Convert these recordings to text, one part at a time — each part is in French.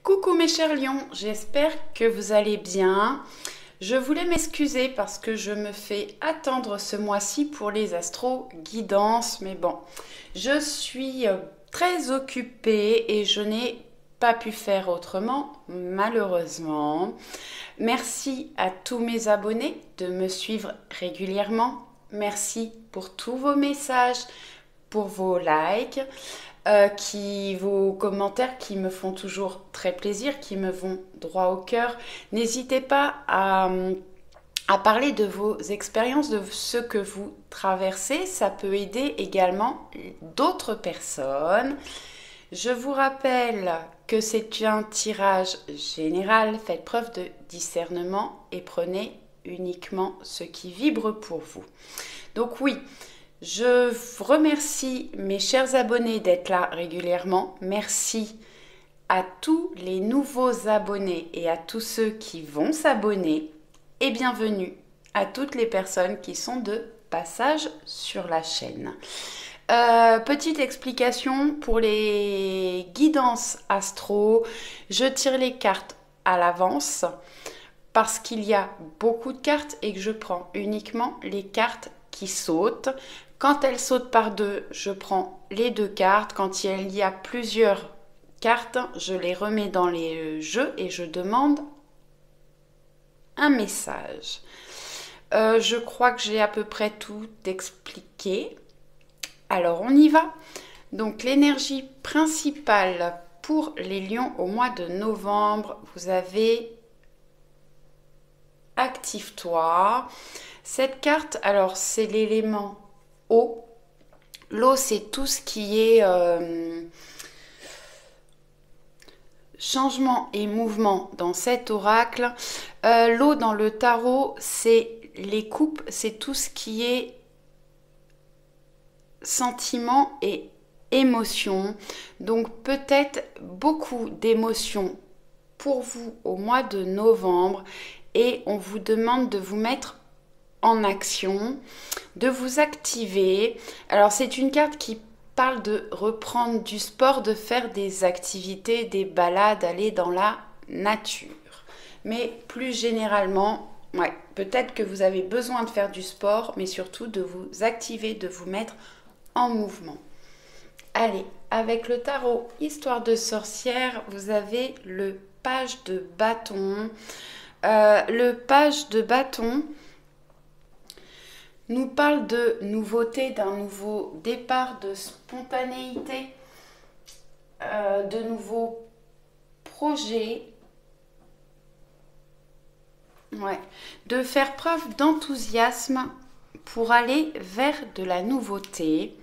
Coucou mes chers lions, j'espère que vous allez bien. Je voulais m'excuser parce que je me fais attendre ce mois-ci pour les astro guidances, mais bon, je suis très occupée et je n'ai pas pu faire autrement, malheureusement. Merci à tous mes abonnés de me suivre régulièrement. Merci pour tous vos messages, pour vos likes. Vos commentaires qui me font toujours très plaisir, qui me vont droit au cœur. N'hésitez pas à parler de vos expériences, de ce que vous traversez. Ça peut aider également d'autres personnes. Je vous rappelle que c'est un tirage général. Faites preuve de discernement et prenez uniquement ce qui vibre pour vous. Donc oui, je vous remercie mes chers abonnés d'être là régulièrement. Merci à tous les nouveaux abonnés et à tous ceux qui vont s'abonner. Et bienvenue à toutes les personnes qui sont de passage sur la chaîne. Petite explication pour les guidances astro. Je tire les cartes à l'avance parce qu'il y a beaucoup de cartes et que je prends uniquement les cartes qui sautent. Quand elles sautent par deux, je prends les deux cartes. Quand il y a plusieurs cartes, je les remets dans les jeux et je demande un message. Je crois que j'ai à peu près tout expliqué. Alors on y va. Donc l'énergie principale pour les lions au mois de novembre, vous avez Active-toi. Cette carte, alors c'est l'élément eau. L'eau, c'est tout ce qui est changement et mouvement dans cet oracle. L'eau dans le tarot, c'est les coupes, c'est tout ce qui est sentiment et émotion. Donc peut-être beaucoup d'émotions pour vous au mois de novembre et on vous demande de vous mettre en action, de vous activer. Alors c'est une carte qui parle de reprendre du sport, de faire des activités, des balades, aller dans la nature. Mais plus généralement, ouais, peut-être que vous avez besoin de faire du sport, mais surtout de vous activer, de vous mettre en mouvement. Allez, avec le tarot Histoire de sorcière, vous avez le page de bâton. Le page de bâton nous parle de nouveauté, d'un nouveau départ, de spontanéité, de nouveaux projets. Ouais. De faire preuve d'enthousiasme pour aller vers de la nouveauté.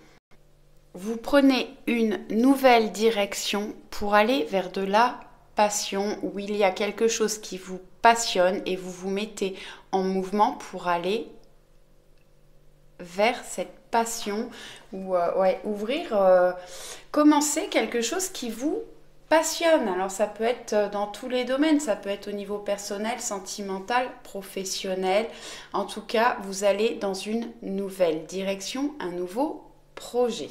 Vous prenez une nouvelle direction pour aller vers de la passion, où il y a quelque chose qui vous passionne et vous vous mettez en mouvement pour aller vers cette passion ou commencer quelque chose qui vous passionne. Alors ça peut être dans tous les domaines, ça peut être au niveau personnel, sentimental, professionnel. En tout cas, vous allez dans une nouvelle direction, un nouveau projet.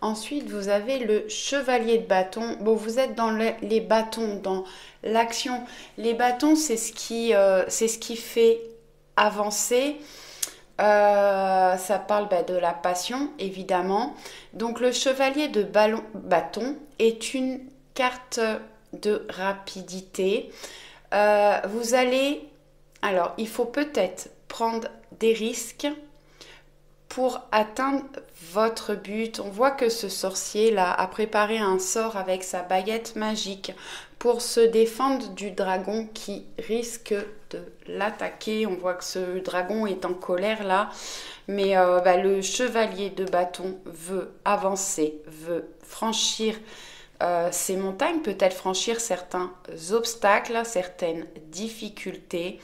Ensuite, vous avez le chevalier de bâton. Bon, vous êtes dans les bâtons, dans l'action. Les bâtons, c'est ce qui fait avancer. Ça parle de la passion, évidemment. Donc, le chevalier de bâton est une carte de rapidité. Vous allez... Alors, il faut peut-être prendre des risques pour atteindre votre but. On voit que ce sorcier-là a préparé un sort avec sa baguette magique pour se défendre du dragon qui risque de l'attaquer. On voit que ce dragon est en colère là, mais le chevalier de bâton veut avancer, veut franchir ces montagnes, peut-être franchir certains obstacles, certaines difficultés.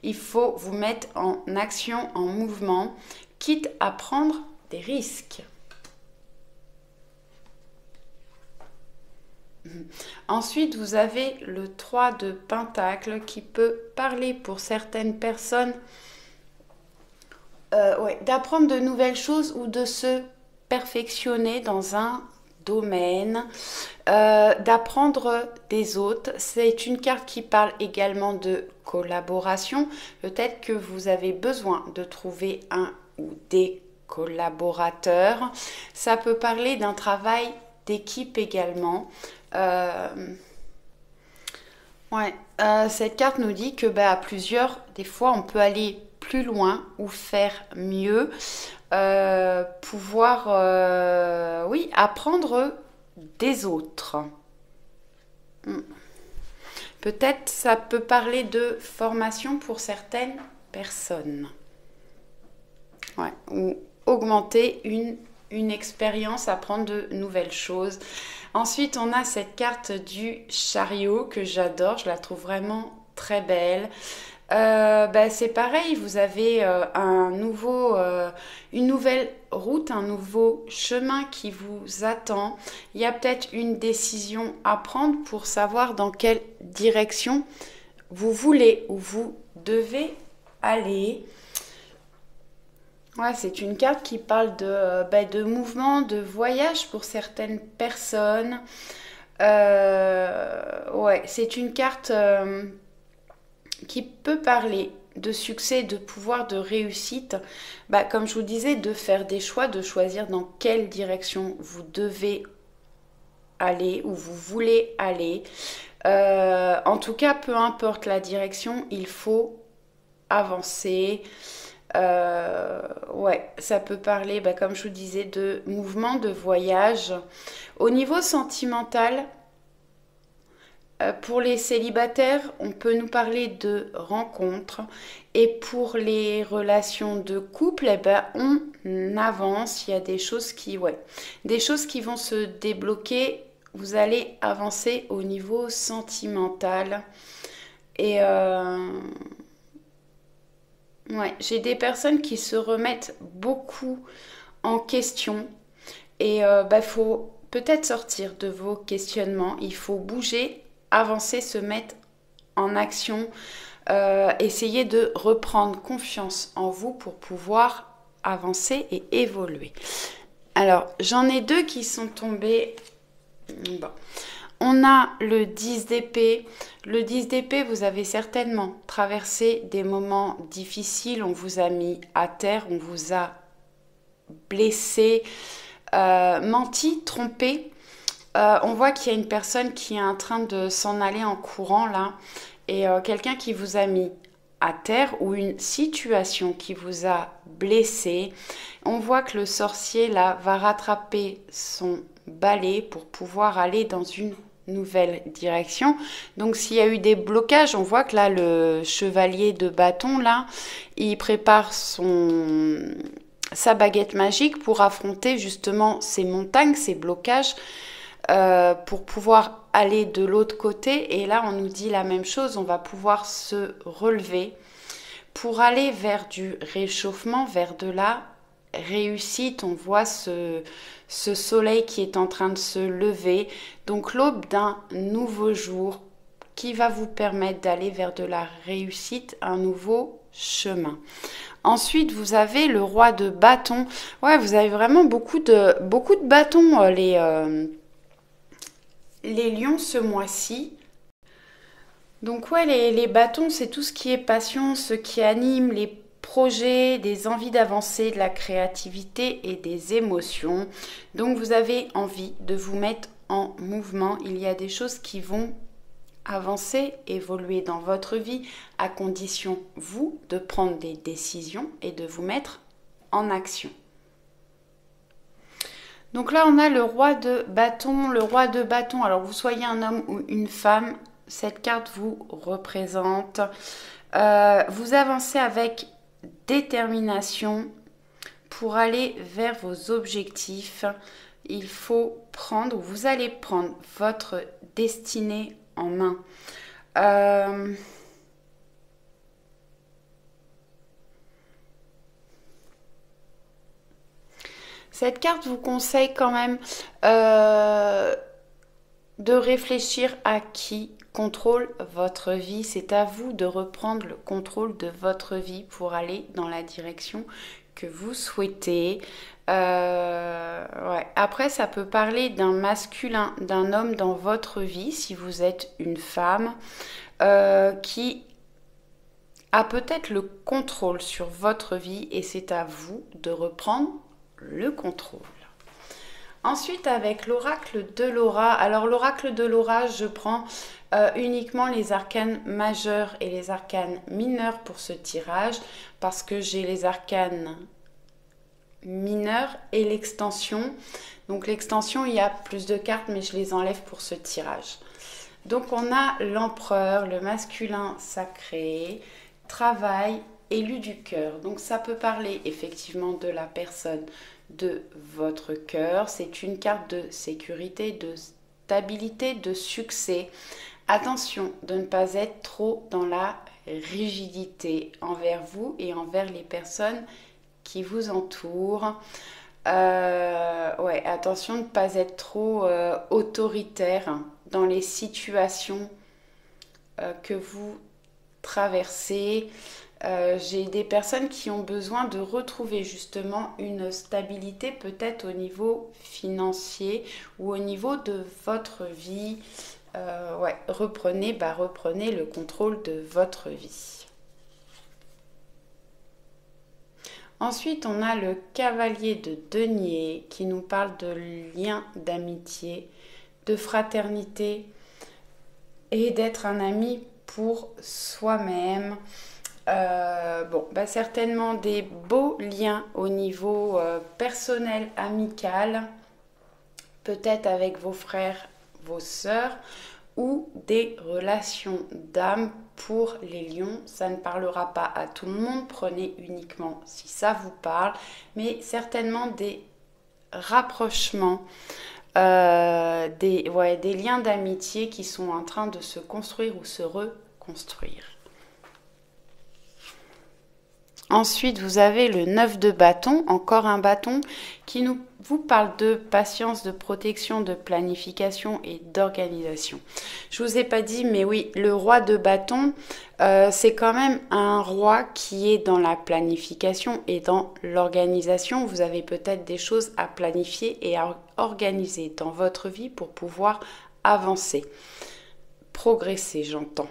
Il faut vous mettre en action, en mouvement, quitte à prendre des risques. Ensuite, vous avez le 3 de Pentacle qui peut parler pour certaines personnes d'apprendre de nouvelles choses ou de se perfectionner dans un domaine, d'apprendre des autres. C'est une carte qui parle également de collaboration. Peut-être que vous avez besoin de trouver un ou des collaborateurs. Ça peut parler d'un travail d'équipe également. Cette carte nous dit que à plusieurs, des fois, on peut aller plus loin ou faire mieux, pouvoir, oui, apprendre des autres. Peut-être ça peut parler de formation pour certaines personnes. Ouais, ou augmenter une expérience, apprendre de nouvelles choses. Ensuite, on a cette carte du chariot que j'adore, je la trouve vraiment très belle. C'est pareil, vous avez une nouvelle route, un nouveau chemin qui vous attend. Il y a peut-être une décision à prendre pour savoir dans quelle direction vous voulez ou vous devez aller. Ouais, c'est une carte qui parle de mouvement, de voyage pour certaines personnes. C'est une carte qui peut parler de succès, de pouvoir, de réussite. Comme je vous disais, de faire des choix, de choisir dans quelle direction vous devez aller ou vous voulez aller. En tout cas, peu importe la direction, il faut avancer. Ça peut parler, comme je vous disais, de mouvement, de voyage. Au niveau sentimental, pour les célibataires, on peut nous parler de rencontres. Et pour les relations de couple, on avance. Il y a des choses qui vont se débloquer. Vous allez avancer au niveau sentimental. Et j'ai des personnes qui se remettent beaucoup en question et faut peut-être sortir de vos questionnements, il faut bouger, avancer, se mettre en action, essayer de reprendre confiance en vous pour pouvoir avancer et évoluer. Alors, j'en ai deux qui sont tombés. Bon. On a le 10 d'épée. Le 10 d'épée, vous avez certainement traversé des moments difficiles. On vous a mis à terre, on vous a blessé, menti, trompé. On voit qu'il y a une personne qui est en train de s'en aller en courant là. Et quelqu'un qui vous a mis à terre ou une situation qui vous a blessé. On voit que le sorcier là va rattraper son balai pour pouvoir aller dans une nouvelle direction. Donc s'il y a eu des blocages, on voit que là le chevalier de bâton là, il prépare sa baguette magique pour affronter justement ces montagnes, ces blocages, pour pouvoir aller de l'autre côté. Et là on nous dit la même chose, on va pouvoir se relever pour aller vers du réchauffement, vers de la réussite. On voit ce soleil qui est en train de se lever, donc l'aube d'un nouveau jour qui va vous permettre d'aller vers de la réussite, un nouveau chemin. Ensuite, vous avez le roi de bâton. Ouais, vous avez vraiment beaucoup de bâtons, les lions ce mois-ci. Donc les bâtons, c'est tout ce qui est passion, ce qui anime les projets, des envies d'avancer, de la créativité et des émotions. Donc vous avez envie de vous mettre en mouvement. Il y a des choses qui vont avancer, évoluer dans votre vie, à condition, vous, de prendre des décisions et de vous mettre en action. Donc là, on a le roi de bâton. Le roi de bâton, alors vous soyez un homme ou une femme, cette carte vous représente. Vous avancez avec détermination pour aller vers vos objectifs. Vous allez prendre votre destinée en main. Cette carte vous conseille quand même de réfléchir à qui contrôle votre vie. C'est à vous de reprendre le contrôle de votre vie pour aller dans la direction que vous souhaitez. Ouais. Après, ça peut parler d'un masculin, d'un homme dans votre vie, si vous êtes une femme, qui a peut-être le contrôle sur votre vie et c'est à vous de reprendre le contrôle. Ensuite, avec l'oracle de Laura. Alors, l'oracle de Laura, je prends uniquement les arcanes majeurs et les arcanes mineurs pour ce tirage parce que j'ai les arcanes mineurs et l'extension. Donc, l'extension, il y a plus de cartes, mais je les enlève pour ce tirage. Donc, on a l'empereur, le masculin sacré, travail, élu du cœur. Donc, ça peut parler effectivement de la personne de votre cœur. C'est une carte de sécurité, de stabilité, de succès. Attention de ne pas être trop dans la rigidité envers vous et envers les personnes qui vous entourent. Ouais, attention de ne pas être trop autoritaire dans les situations que vous traversez. J'ai des personnes qui ont besoin de retrouver justement une stabilité peut-être au niveau financier ou au niveau de votre vie. Ouais, reprenez le contrôle de votre vie. Ensuite, on a le cavalier de denier qui nous parle de lien d'amitié, de fraternité et d'être un ami pour soi-même. Certainement des beaux liens au niveau personnel, amical, peut-être avec vos frères, vos sœurs, ou des relations d'âme pour les lions. Ça ne parlera pas à tout le monde, prenez uniquement si ça vous parle, mais certainement des rapprochements, des liens d'amitié qui sont en train de se construire ou se reconstruire. Ensuite, vous avez le 9 de bâton, encore un bâton qui vous parle de patience, de protection, de planification et d'organisation. Je ne vous ai pas dit, mais oui, le roi de bâton, c'est quand même un roi qui est dans la planification et dans l'organisation. Vous avez peut-être des choses à planifier et à organiser dans votre vie pour pouvoir avancer, progresser, j'entends.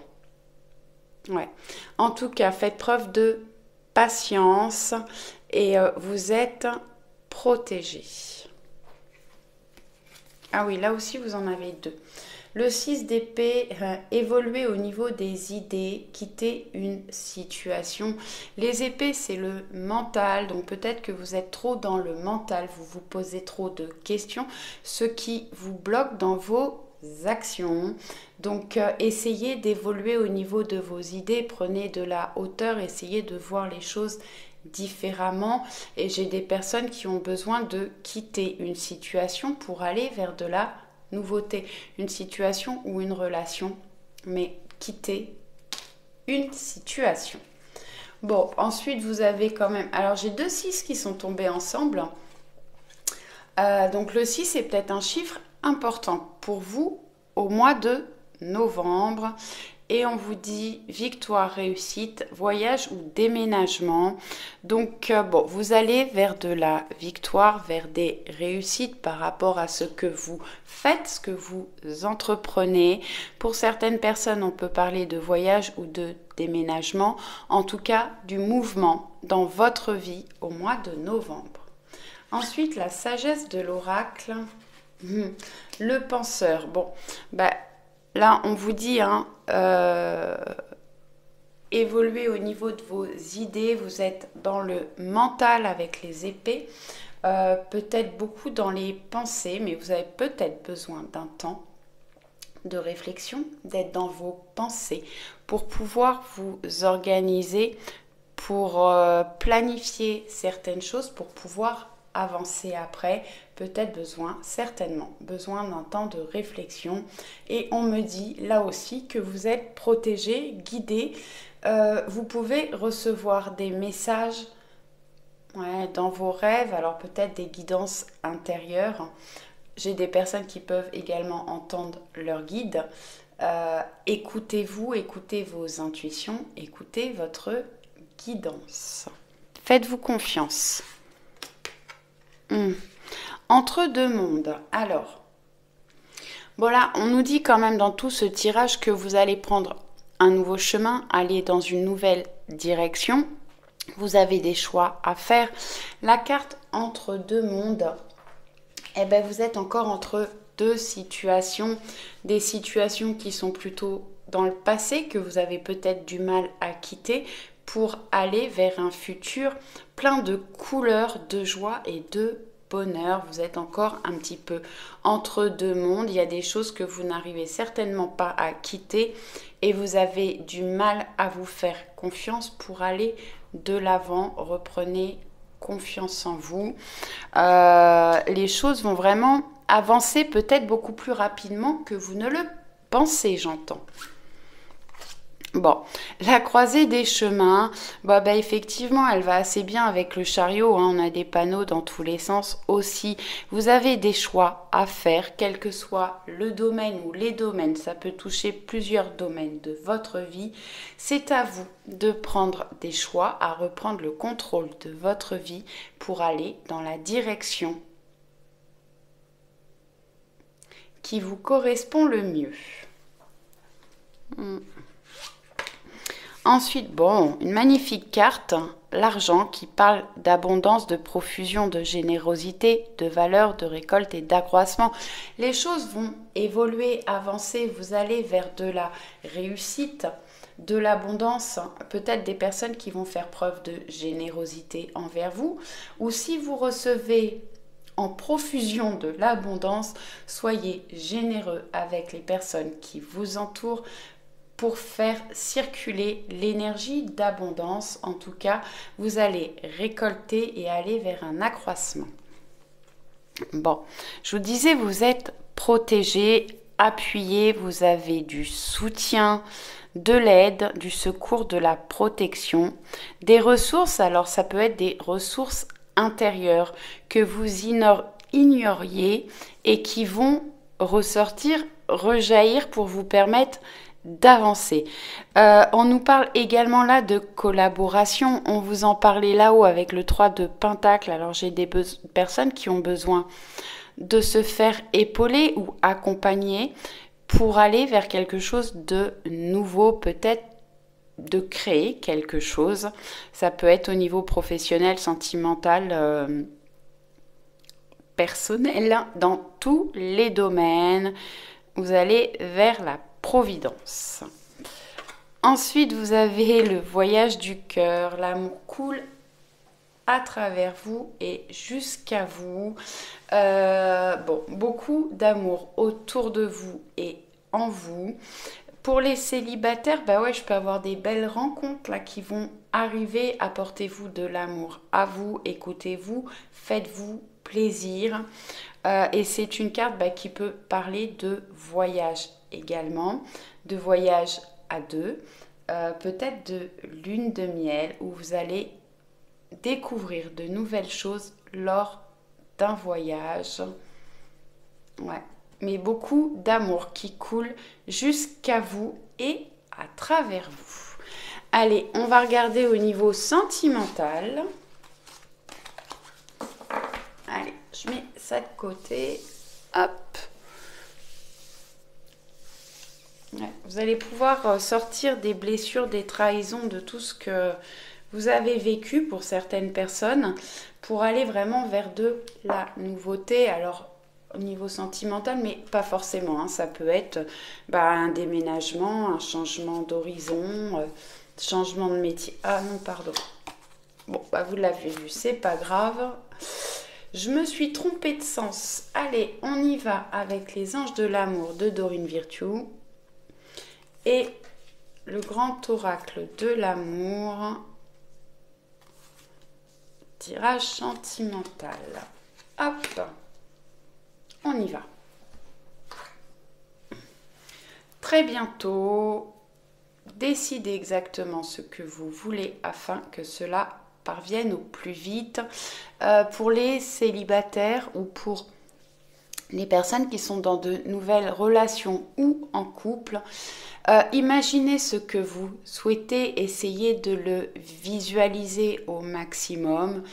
Ouais. En tout cas, faites preuve de patience et vous êtes protégé. Ah oui, là aussi vous en avez deux. Le 6 d'épée, évoluer au niveau des idées, quitter une situation. Les épées, c'est le mental, donc peut-être que vous êtes trop dans le mental, vous vous posez trop de questions, ce qui vous bloque dans vos actions. Donc essayez d'évoluer au niveau de vos idées, prenez de la hauteur, essayez de voir les choses différemment. Et j'ai des personnes qui ont besoin de quitter une situation pour aller vers de la nouveauté, une situation ou une relation, mais quitter une situation. Bon, ensuite vous avez quand même, alors j'ai deux 6 qui sont tombés ensemble. Donc le 6 c'est peut-être un chiffre important pour vous au mois de novembre et on vous dit victoire, réussite, voyage ou déménagement. Donc vous allez vers de la victoire, vers des réussites par rapport à ce que vous faites, ce que vous entreprenez. Pour certaines personnes, on peut parler de voyage ou de déménagement, en tout cas du mouvement dans votre vie au mois de novembre. Ensuite, la sagesse de l'oracle, le penseur. Bon, là, on vous dit, évoluer au niveau de vos idées. Vous êtes dans le mental avec les épées, peut-être beaucoup dans les pensées, mais vous avez peut-être besoin d'un temps de réflexion, d'être dans vos pensées pour pouvoir vous organiser, pour planifier certaines choses, pour pouvoir avancer après, peut-être certainement besoin d'un temps de réflexion. Et on me dit là aussi que vous êtes protégé, guidé. Vous pouvez recevoir des messages dans vos rêves, alors peut-être des guidances intérieures. J'ai des personnes qui peuvent également entendre leur guide. Écoutez-vous, écoutez vos intuitions, écoutez votre guidance. Faites-vous confiance. Entre deux mondes. Alors, voilà, on nous dit quand même dans tout ce tirage que vous allez prendre un nouveau chemin, aller dans une nouvelle direction. Vous avez des choix à faire. La carte entre deux mondes, eh bien, vous êtes encore entre deux situations. Des situations qui sont plutôt dans le passé, que vous avez peut-être du mal à quitter pour aller vers un futur plein de couleurs, de joie et de bonheur. Vous êtes encore un petit peu entre deux mondes. Il y a des choses que vous n'arrivez certainement pas à quitter et vous avez du mal à vous faire confiance pour aller de l'avant. Reprenez confiance en vous. Les choses vont vraiment avancer peut-être beaucoup plus rapidement que vous ne le pensez, j'entends. Bon, la croisée des chemins, effectivement, elle va assez bien avec le chariot. On a des panneaux dans tous les sens aussi. Vous avez des choix à faire, quel que soit le domaine ou les domaines. Ça peut toucher plusieurs domaines de votre vie. C'est à vous de prendre des choix, à reprendre le contrôle de votre vie pour aller dans la direction qui vous correspond le mieux. Ensuite, une magnifique carte, l'argent, qui parle d'abondance, de profusion, de générosité, de valeur, de récolte et d'accroissement. Les choses vont évoluer, avancer, vous allez vers de la réussite, de l'abondance, peut-être des personnes qui vont faire preuve de générosité envers vous, ou si vous recevez en profusion de l'abondance, soyez généreux avec les personnes qui vous entourent, pour faire circuler l'énergie d'abondance. En tout cas, vous allez récolter et aller vers un accroissement. Bon, je vous disais, vous êtes protégé, appuyé, vous avez du soutien, de l'aide, du secours, de la protection, des ressources. Alors, ça peut être des ressources intérieures que vous ignoriez et qui vont ressortir, rejaillir pour vous permettre d'avancer. On nous parle également là de collaboration. On vous en parlait là-haut avec le 3 de Pentacle. Alors j'ai des personnes qui ont besoin de se faire épauler ou accompagner pour aller vers quelque chose de nouveau, peut-être de créer quelque chose. Ça peut être au niveau professionnel, sentimental, personnel, dans tous les domaines. Vous allez vers la providence. Ensuite, vous avez le voyage du cœur. L'amour coule à travers vous et jusqu'à vous. Beaucoup d'amour autour de vous et en vous. Pour les célibataires, je peux avoir des belles rencontres là qui vont arriver. Apportez-vous de l'amour à vous, écoutez-vous, faites-vous plaisir. Et c'est une carte qui peut parler de voyage également, de voyage à deux, peut-être de lune de miel où vous allez découvrir de nouvelles choses lors d'un voyage. Ouais, mais beaucoup d'amour qui coule jusqu'à vous et à travers vous. Allez, on va regarder au niveau sentimental. Allez, je mets ça de côté. Hop. Ouais, vous allez pouvoir sortir des blessures, des trahisons, de tout ce que vous avez vécu pour certaines personnes, pour aller vraiment vers de la nouveauté. Alors, au niveau sentimental, mais pas forcément. Hein. Ça peut être un déménagement, un changement d'horizon, changement de métier. Ah non, pardon. Bon, vous l'avez vu, c'est pas grave. Je me suis trompée de sens. Allez, on y va avec les anges de l'amour de Dorine Virtue. Et le grand oracle de l'amour, tirage sentimental. Hop, on y va. Très bientôt, décidez exactement ce que vous voulez afin que cela parvienne au plus vite. Pour les célibataires ou pour les personnes qui sont dans de nouvelles relations ou en couple, imaginez ce que vous souhaitez, essayez de le visualiser au maximum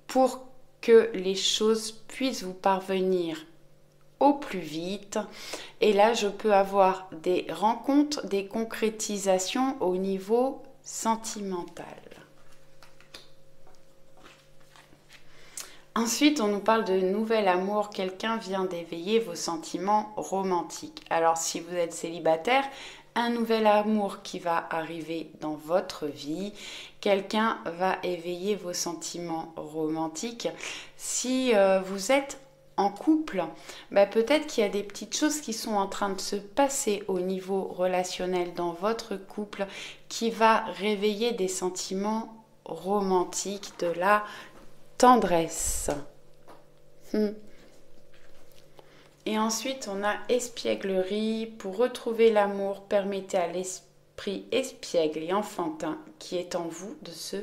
pour que les choses puissent vous parvenir au plus vite. Et là, je peux avoir des rencontres, des concrétisations au niveau sentimental. Ensuite, on nous parle de nouvel amour. Quelqu'un vient d'éveiller vos sentiments romantiques. Alors, si vous êtes célibataire, un nouvel amour qui va arriver dans votre vie. Quelqu'un va éveiller vos sentiments romantiques. Si vous êtes en couple, peut-être qu'il y a des petites choses qui sont en train de se passer au niveau relationnel dans votre couple qui va réveiller des sentiments romantiques, de la tendresse. Et ensuite, on a espièglerie. Pour retrouver l'amour, permettez à l'esprit espiègle et enfantin qui est en vous de se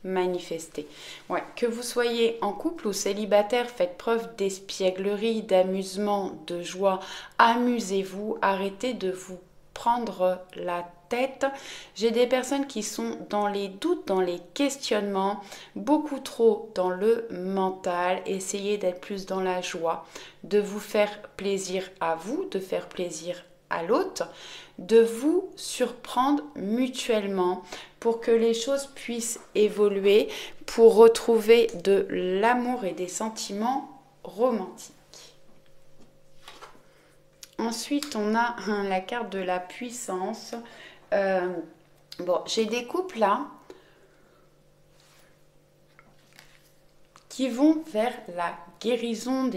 manifester. Ouais, que vous soyez en couple ou célibataire, faites preuve d'espièglerie, d'amusement, de joie. Amusez-vous, arrêtez de vous prendre la tête. J'ai des personnes qui sont dans les doutes, dans les questionnements, beaucoup trop dans le mental. Essayez d'être plus dans la joie, de vous faire plaisir à vous, de faire plaisir à l'autre, de vous surprendre mutuellement pour que les choses puissent évoluer, pour retrouver de l'amour et des sentiments romantiques. Ensuite, on a la carte de la puissance. J'ai des couples là qui vont vers la guérison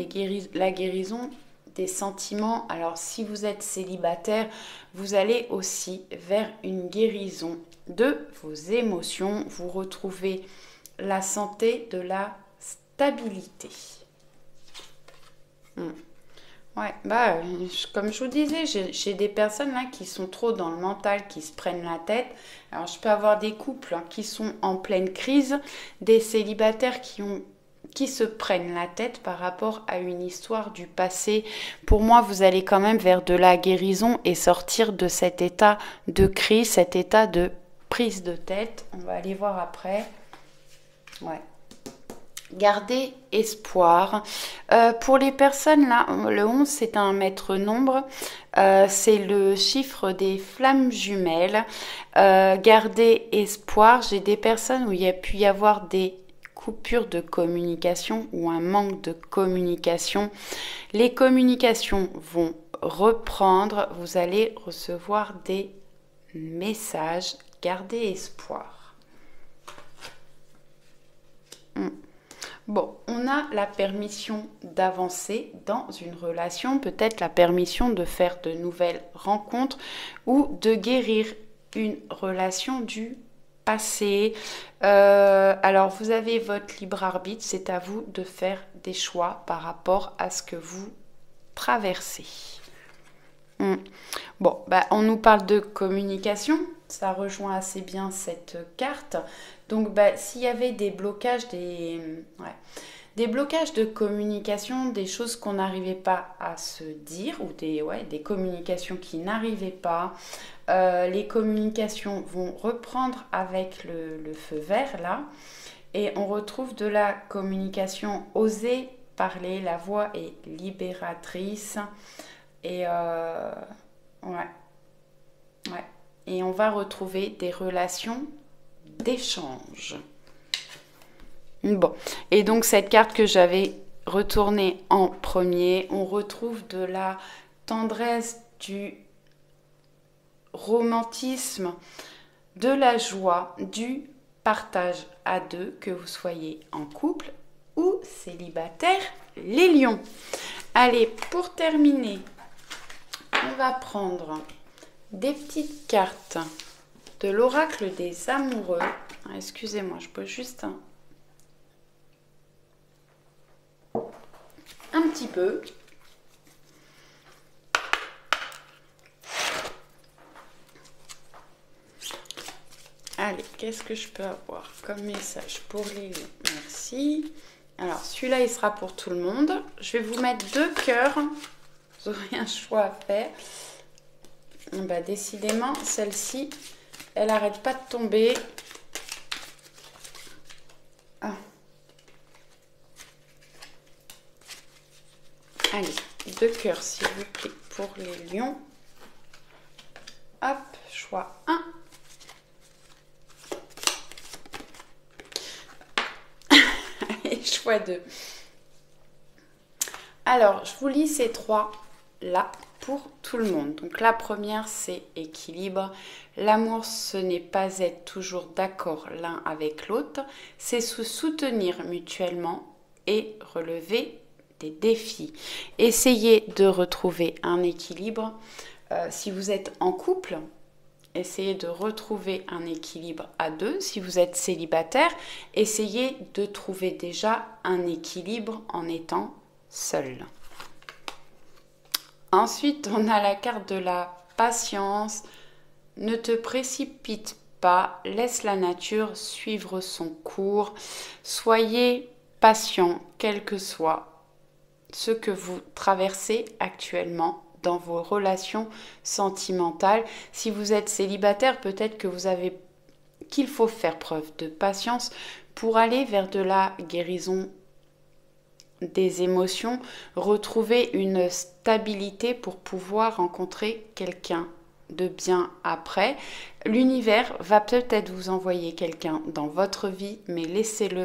des sentiments. Alors, si vous êtes célibataire, vous allez aussi vers une guérison de vos émotions. Vous retrouvez la santé, de la stabilité. Ouais, comme je vous disais, j'ai des personnes là qui sont trop dans le mental, qui se prennent la tête. Alors, je peux avoir des couples qui sont en pleine crise, des célibataires qui se prennent la tête par rapport à une histoire du passé. Pour moi, vous allez quand même vers de la guérison et sortir de cet état de crise, cet état de prise de tête. On va aller voir après. Ouais. Gardez espoir. Pour les personnes là, le 11 c'est un maître nombre, c'est le chiffre des flammes jumelles. Gardez espoir. J'ai des personnes où il y a pu y avoir des coupures de communication ou un manque de communication. Les communications vont reprendre. Vous allez recevoir des messages. Gardez espoir. Bon, on a la permission d'avancer dans une relation, peut-être la permission de faire de nouvelles rencontres ou de guérir une relation du passé. Alors, vous avez votre libre arbitre, c'est à vous de faire des choix par rapport à ce que vous traversez. Bon, on nous parle de communication, ça rejoint assez bien cette carte. Donc, s'il y avait des blocages, des blocages de communication, des choses qu'on n'arrivait pas à se dire, ou des communications qui n'arrivaient pas, les communications vont reprendre avec le feu vert, là, et on retrouve de la communication osée parler, la voix est libératrice, et et on va retrouver des relations d'échange. Bon, et donc cette carte que j'avais retournée en premier, on retrouve de la tendresse, du romantisme, de la joie, du partage à deux, que vous soyez en couple ou célibataire, les lions. Allez, pour terminer, on va prendre des petites cartes de l'oracle des amoureux. Excusez-moi, je pose juste un petit peu. Allez, qu'est-ce que je peux avoir comme message pour les lions? Merci. Alors, celui-là, il sera pour tout le monde. Je vais vous mettre 2 cœurs. Vous aurez un choix à faire. Décidément, celle-ci, elle n'arrête pas de tomber. Allez, 2 cœurs s'il vous plaît pour les lions. Hop, choix 1. Et choix 2. Alors, je vous lis ces 3 là pour tout le monde. Donc la première, c'est équilibre. L'amour, ce n'est pas être toujours d'accord l'un avec l'autre, c'est se soutenir mutuellement et relever des défis. Essayez de retrouver un équilibre. Si vous êtes en couple, essayez de retrouver un équilibre à 2. Si vous êtes célibataire, essayez de trouver déjà un équilibre en étant seul. Ensuite, on a la carte de la patience. Ne te précipite pas, laisse la nature suivre son cours. Soyez patient, quel que soit ce que vous traversez actuellement dans vos relations sentimentales. Si vous êtes célibataire, peut-être que qu'il faut faire preuve de patience pour aller vers de la guérison des émotions, retrouver une stabilité pour pouvoir rencontrer quelqu'un de bien après. L'univers va peut-être vous envoyer quelqu'un dans votre vie, mais laissez-le